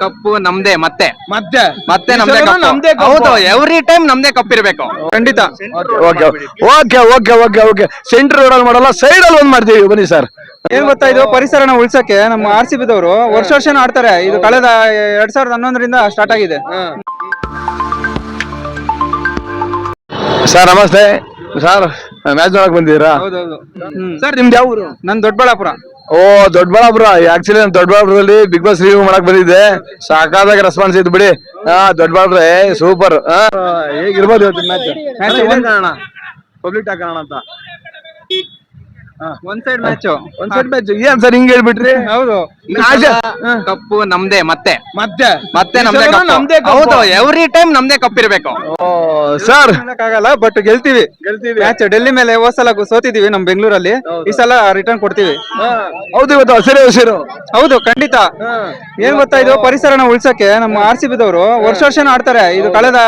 ಕಪ್ಪು ನಮ್ದೇ ಮತ್ತೆ ಮತ್ತೆ ಮತ್ತೆ ನಮ್ದೇ ಹೌದು ಎವ್ರಿ ಟೈಮ್ ನಮ್ದೇ ಕಪ್ ಇರ್ಬೇಕು ಖಂಡಿತ. Okay okay okay okay okay centre road ಅಲ್ಲಿ ಮಾಡಲ್ಲ, ಸೈಡ್ ಅಲ್ಲಿ ಒಂದ್ ಮಾಡ್ತೀವಿ ಬನ್ನಿ ಸರ್. ಏನ್ ಗೊತ್ತಾ, ಇದು ಪರಿಸರನ ಉಳ್ಸಕ್ಕೆ ನಮ್ಮ RCB ದವರು ವರ್ಷ ವರ್ಷ ಆಡ್ತಾರೆ. ಇದು ಕಳೆದ 2011ರಿಂದ ಸ್ಟಾರ್ಟ್ ಆಗಿದೆ. ಸರ್ ನಮಸ್ತೆ ಸರ್, ಮ್ಯಾಚ್ ನೋಡಕ್ ಬಂದಿದ್ದೀರಾ? ಹೌದೌದು. ಸರ್ ನಿಮ್ದು ಯಾವ ಊರು? ನನ್ ದೊಡ್ಡಬಳ್ಳಾಪುರ. ಓ ದೊಡ್ಡಬಳ್ಳಾಪುರ. ಆಕ್ಚುಲಿ ನಾನು ದೊಡ್ಡಬಳ್ಳಾಪುರದಲ್ಲಿ ಬಿಗ್ ಬಾಸ್ ರಿವ್ಯೂ ಮಾಡಕ್ ಬಂದಿದ್ದೆ, ಸಾಕಾದಾಗ ರೆಸ್ಪಾನ್ಸ್ ಇತ್ತು ಬಿಡಿ. ದೊಡ್ಡಬಳ್ಳಾಪುರ ಸೂಪರ್. ಹೇಗಿರ್ಬೋದು ಇವತ್ತು ಮ್ಯಾಚ್? ಪಬ್ಲಿಕ್ ಟಾಕ್ ಕಾರಣ ಅಂತ ಒನ್ ಸೈಡ್ ಮ್ಯಾಚ್ ಏನ್ ಸರ್ ಹಿಂಗ್ ಹೇಳ್ಬಿಟ್ರಿ? ಹೌದು. ಕಪ್ಪು ನಮ್ದೇ ಮತ್ತೆ ಮತ್ತೆ ಮತ್ತೆ ನಮ್ದೇ ಹೌದು ಎವ್ರಿ ಟೈಮ್ ನಮ್ದೇ ಕಪ್ ಇರ್ಬೇಕು ಸರ್. ಆಗಲ್ಲ, ಬಟ್ ಗೆಲ್ತೀವಿ. ಮ್ಯಾಚ್ ಡೆಲ್ಲಿ ಮೇಲೆ ಹೋದ್ ಸಲ ಸೋತಿದೀವಿ ನಮ್ ಬೆಂಗಳೂರಲ್ಲಿ. ಈ ಸಲ ರಿಟರ್ನ್ ಕೊಡ್ತೀವಿ. ಹೌದು ಇವತ್ತು ಹಸಿರು. ಹೌದು ಖಂಡಿತ. ಏನ್ ಗೊತ್ತಾ, ಇದು ಪರಿಸರನ ಉಳ್ಸಕ್ಕೆ ನಮ್ಮ RCB ದವರು ವರ್ಷ ವರ್ಷ ಆಡ್ತಾರೆ. ಇದು ಕಳೆದ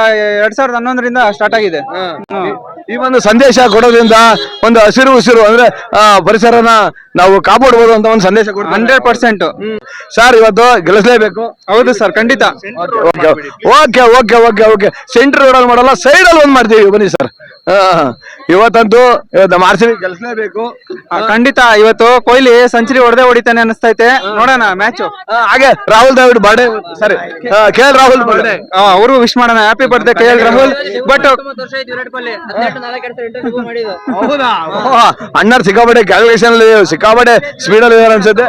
2011ರಿಂದ ಸ್ಟಾರ್ಟ್ ಆಗಿದೆ. ಈ ಒಂದು ಸಂದೇಶ ಕೊಡೋದ್ರಿಂದ ಒಂದು ಹಸಿರು ಅಂದ್ರೆ ಪರಿಸರನ ನಾವು ಕಾಪಾಡಬಹುದು ಅಂತ ಒಂದು ಸಂದೇಶ ಕೊಡ್ತಾರೆ. 100%. ಸರ್ ಇವತ್ತು ಗೆಲ್ಲಿಸಲೇಬೇಕು. ಹೌದು ಸರ್ ಖಂಡಿತ. Okay okay okay okay centre road ಅಲ್ಲಿ ಮಾಡಲ್ಲ, ಸೈಡ್ ಅಲ್ಲಿ ಒಂದ್ ಮಾಡ್ತೀವಿ ಬನ್ನಿ ಸರ್. ಇವತ್ತಂತೂ ನಮ್ಮ RCB ಗೆಲ್ಲಿಸಲೇಬೇಕು ಖಂಡಿತ. ಇವತ್ತು ಕೊಹ್ಲಿ ಸೆಂಚುರಿ ಹೊಡಿತಾನೆ ಅನಿಸ್ತೈತೆ. ನೋಡೋಣ ಮ್ಯಾಚ್. ಹಾಗೆ ರಾಹುಲ್ ದ್ರಾವಿಡ್ ಬರ್ಡೇ, ಸರಿ KL ರಾಹುಲ್ ಬರ್ಡೇ, ಅವರು ವಿಶ್ ಮಾಡೋಣ. Happy birthday KL Rahul. But ಅಣ್ಣರ್ ಸಿಕ್ಕಾಪಟ್ಟೆ ಕ್ಯಾಲ್ಕುಲೇಷನ್ ಸಿಕ್ಕಾಪಟ್ಟೆ ಸ್ಪೀಡ್ ಅಲ್ಲಿ ಇದಾರೆ ಅನ್ಸುತ್ತೆ.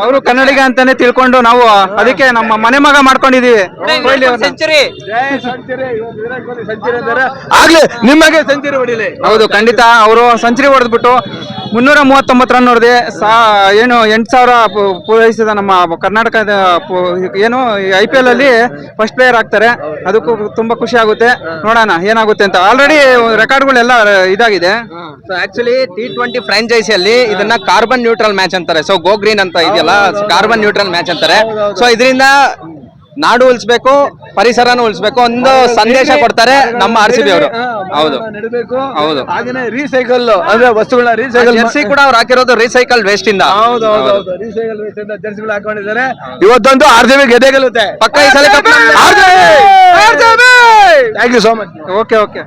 ಅವರು ಕನ್ನಡಿಗ ಅಂತಾನೆ ತಿಳ್ಕೊಂಡು ನಾವು ಅದಕ್ಕೆ ನಮ್ಮ ಮನೆ ಮಗ ಮಾಡ್ಕೊಂಡಿದೀವಿ. ಆಗ್ಲಿ ನಿಮಗೆ ಸೆಂಚುರಿ ಹೊಡಿಲಿ. ಹೌದು ಖಂಡಿತ. ಅವರು ಸೆಂಚುರಿ ಹೊಡೆದ್ಬಿಟ್ಟು 339 ರನ್ ಹೊಡೆದಿ ಏನು 8,000 ಪೂರೈಸಿದ ನಮ್ಮ ಕರ್ನಾಟಕದ ಏನು IPL ಅಲ್ಲಿ ಫಸ್ಟ್ ಪ್ಲೇಯರ್ ಆಗ್ತಾರೆ. ಅದಕ್ಕೂ ತುಂಬಾ ಖುಷಿ ಆಗುತ್ತೆ. ನೋಡೋಣ ಏನಾಗುತ್ತೆ ಅಂತ. ಆಲ್ರೆಡಿ ರೆಕಾರ್ಡ್ಗಳೆಲ್ಲ ಇದಾಗಿದೆ. ಆಕ್ಚುಲಿ T20 ಫ್ರಾಂಚೈಸಿಯಲ್ಲಿ ಇದನ್ನ ಕಾರ್ಬನ್ ನ್ಯೂಟ್ರಲ್ ಮ್ಯಾಚ್ ಅಂತಾರೆ. ಸೊ ಗೋ ಗ್ರೀನ್ ಅಂತ ಇದೆಯಲ್ಲ, ಕಾರ್ಬನ್ ನ್ಯೂಟ್ರಲ್ ಮ್ಯಾಚ್ ಅಂತಾರೆ. ಸೊ ಇದರಿಂದ ನಾಡು ಉಳಿಸ್ಬೇಕು, ಪರಿಸರನೂ ಉಳಿಸ್ಬೇಕು, ಒಂದು ಸಂದೇಶ ಕೊಡ್ತಾರೆ ನಮ್ಮ RCB ಅವರು. ಹೌದು ಹೌದು. ಹಾಗೇನೆ ರೀಸೈಕಲ್ ಅಂದ್ರೆ ವಸ್ತುಗಳನ್ನ ರೀಸೈಕಲ್ ಜರ್ಸಿ ಕೂಡ ಅವ್ರು ಹಾಕಿರೋದು ರೀಸೈಕಲ್ ವೇಸ್ಟ್ ಇಂದ. ರೀಸೈಕಲ್ ವೇಸ್ಟ್ ಇಂದ ಜರ್ಸಿಗಳು ಹಾಕೊಂಡಿದ್ದಾರೆ. ಇವತ್ತಂತೂ RCB ಗೆದ್ದೇ ಗೆಲ್ಲುತ್ತೆ ಪಕ್ಕ ಈ ಸಲ. Thank you so much. Okay okay.